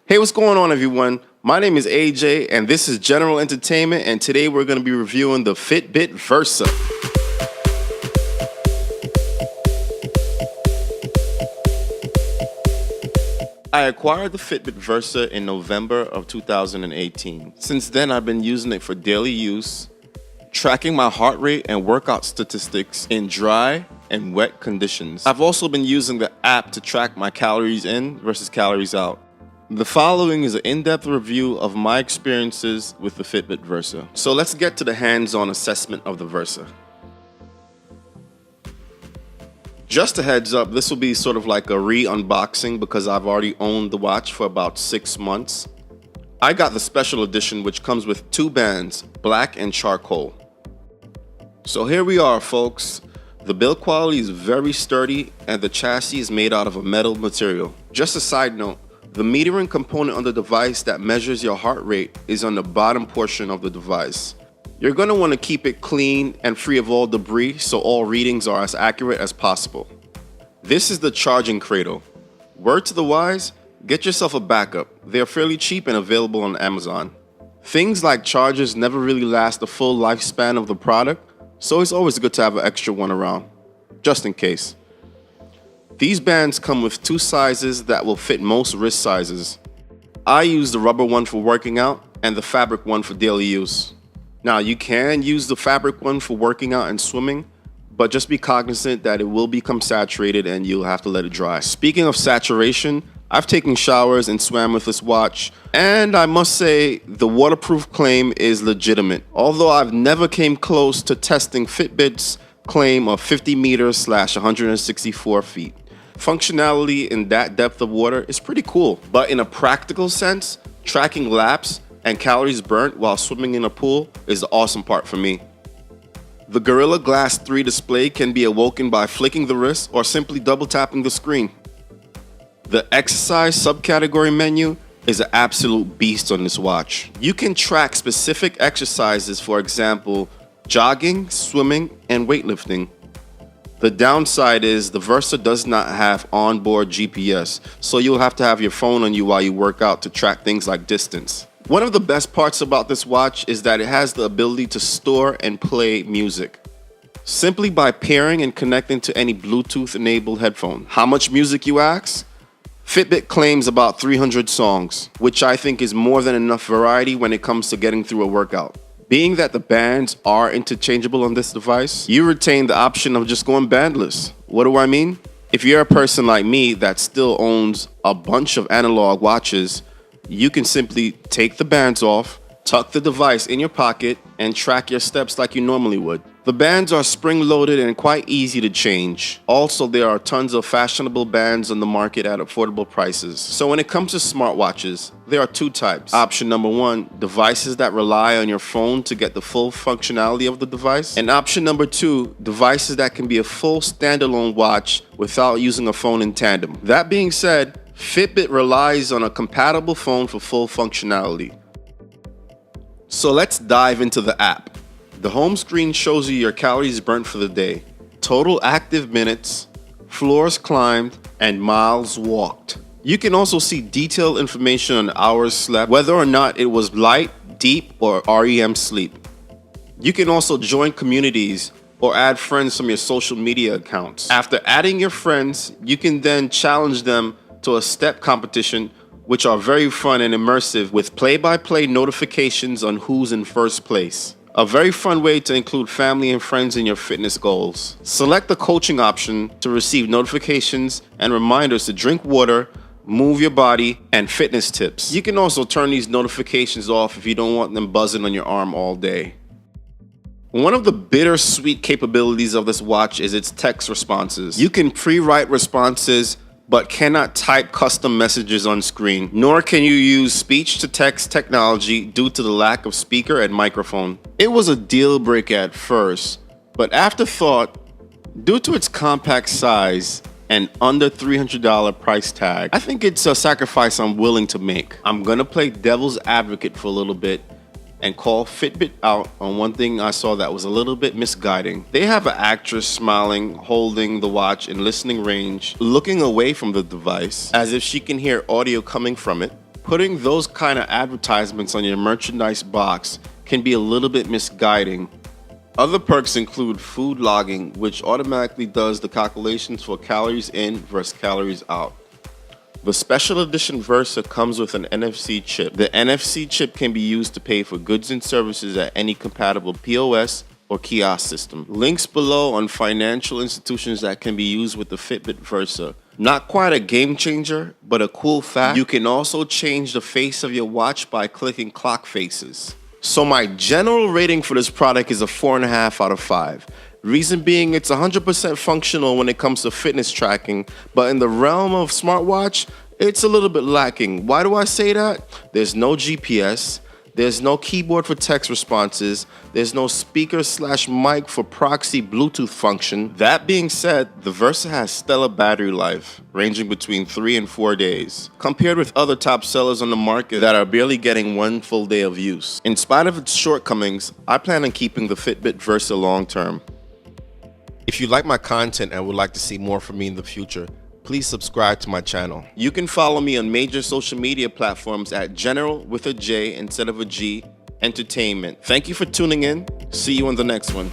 Hey, what's going on, everyone? My name is AJ, and this is General Entertainment, and today we're going to be reviewing the FitBit Versa. I acquired the FitBit Versa in November of 2018. Since then, I've been using it for daily use, tracking my heart rate and workout statistics in dry and wet conditions. I've also been using the app to track my calories in versus calories out. The following is an in-depth review of my experiences with the FitBit Versa. So let's get to the hands-on assessment of the Versa. Just a heads up, this will be sort of like a re-unboxing because I've already owned the watch for about 6 months. I got the special edition, which comes with 2 bands, black and charcoal. So here we are, folks. The build quality is very sturdy and the chassis is made out of a metal material. Just a side note, the metering component on the device that measures your heart rate is on the bottom portion of the device. You're going to want to keep it clean and free of all debris so all readings are as accurate as possible. This is the charging cradle. Word to the wise, get yourself a backup. They're fairly cheap and available on Amazon. Things like chargers never really last the full lifespan of the product, so it's always good to have an extra one around, just in case. These bands come with 2 sizes that will fit most wrist sizes. I use the rubber one for working out and the fabric one for daily use. Now, you can use the fabric one for working out and swimming, but just be cognizant that it will become saturated and you'll have to let it dry. Speaking of saturation, I've taken showers and swam with this watch, and I must say the waterproof claim is legitimate, although I've never came close to testing Fitbit's claim of 50 meters / 164 feet. Functionality in that depth of water is pretty cool, but in a practical sense, tracking laps and calories burnt while swimming in a pool is the awesome part for me. The Gorilla Glass 3 display can be awoken by flicking the wrist or simply double tapping the screen. The exercise subcategory menu is an absolute beast on this watch. You can track specific exercises, for example, jogging, swimming, and weightlifting. The downside is the Versa does not have onboard GPS, so you'll have to have your phone on you while you work out to track things like distance. One of the best parts about this watch is that it has the ability to store and play music, simply by pairing and connecting to any Bluetooth-enabled headphone. How much music, you ask? Fitbit claims about 300 songs, which I think is more than enough variety when it comes to getting through a workout. Being that the bands are interchangeable on this device, you retain the option of just going bandless. What do I mean? If you're a person like me that still owns a bunch of analog watches, you can simply take the bands off, tuck the device in your pocket, and track your steps like you normally would. The bands are spring-loaded and quite easy to change. Also, there are tons of fashionable bands on the market at affordable prices. So when it comes to smartwatches, there are 2 types. Option number 1, devices that rely on your phone to get the full functionality of the device. And option number 2, devices that can be a full standalone watch without using a phone in tandem. That being said, Fitbit relies on a compatible phone for full functionality. So let's dive into the app. The home screen shows you your calories burnt for the day, total active minutes, floors climbed, and miles walked. You can also see detailed information on hours slept, whether or not it was light, deep, or REM sleep. You can also join communities or add friends from your social media accounts. After adding your friends, you can then challenge them to a step competition, which are very fun and immersive with play-by-play notifications on who's in first place. A very fun way to include family and friends in your fitness goals. Select the coaching option to receive notifications and reminders to drink water, move your body, and fitness tips. You can also turn these notifications off if you don't want them buzzing on your arm all day. One of the bittersweet capabilities of this watch is its text responses. You can pre-write responses but cannot type custom messages on screen, nor can you use speech-to-text technology due to the lack of speaker and microphone. It was a deal breaker at first, but after thought, due to its compact size and under $300 price tag, I think it's a sacrifice I'm willing to make. I'm gonna play devil's advocate for a little bit and call Fitbit out on one thing I saw that was a little bit misguiding. They have an actress smiling, holding the watch in listening range, looking away from the device as if she can hear audio coming from it, Putting those kind of advertisements on your merchandise box can be a little bit misguiding. Other perks include food logging, which automatically does the calculations for calories in versus calories out. The Special Edition Versa comes with an NFC chip. The NFC chip can be used to pay for goods and services at any compatible POS or kiosk system. Links below on financial institutions that can be used with the FitBit Versa. Not quite a game changer, but a cool fact, you can also change the face of your watch by clicking clock faces. So my general rating for this product is a 4.5 out of 5. Reason being, it's 100% functional when it comes to fitness tracking, but in the realm of smartwatch, it's a little bit lacking. Why do I say that? There's no GPS, there's no keyboard for text responses, there's no speaker/mic for proxy Bluetooth function. That being said, the Versa has stellar battery life, ranging between 3 and 4 days, compared with other top sellers on the market that are barely getting 1 full day of use. In spite of its shortcomings, I plan on keeping the FitBit Versa long term. If you like my content and would like to see more from me in the future, please subscribe to my channel. You can follow me on major social media platforms at General with a J instead of a G Entertainment. Thank you for tuning in. See you on the next one.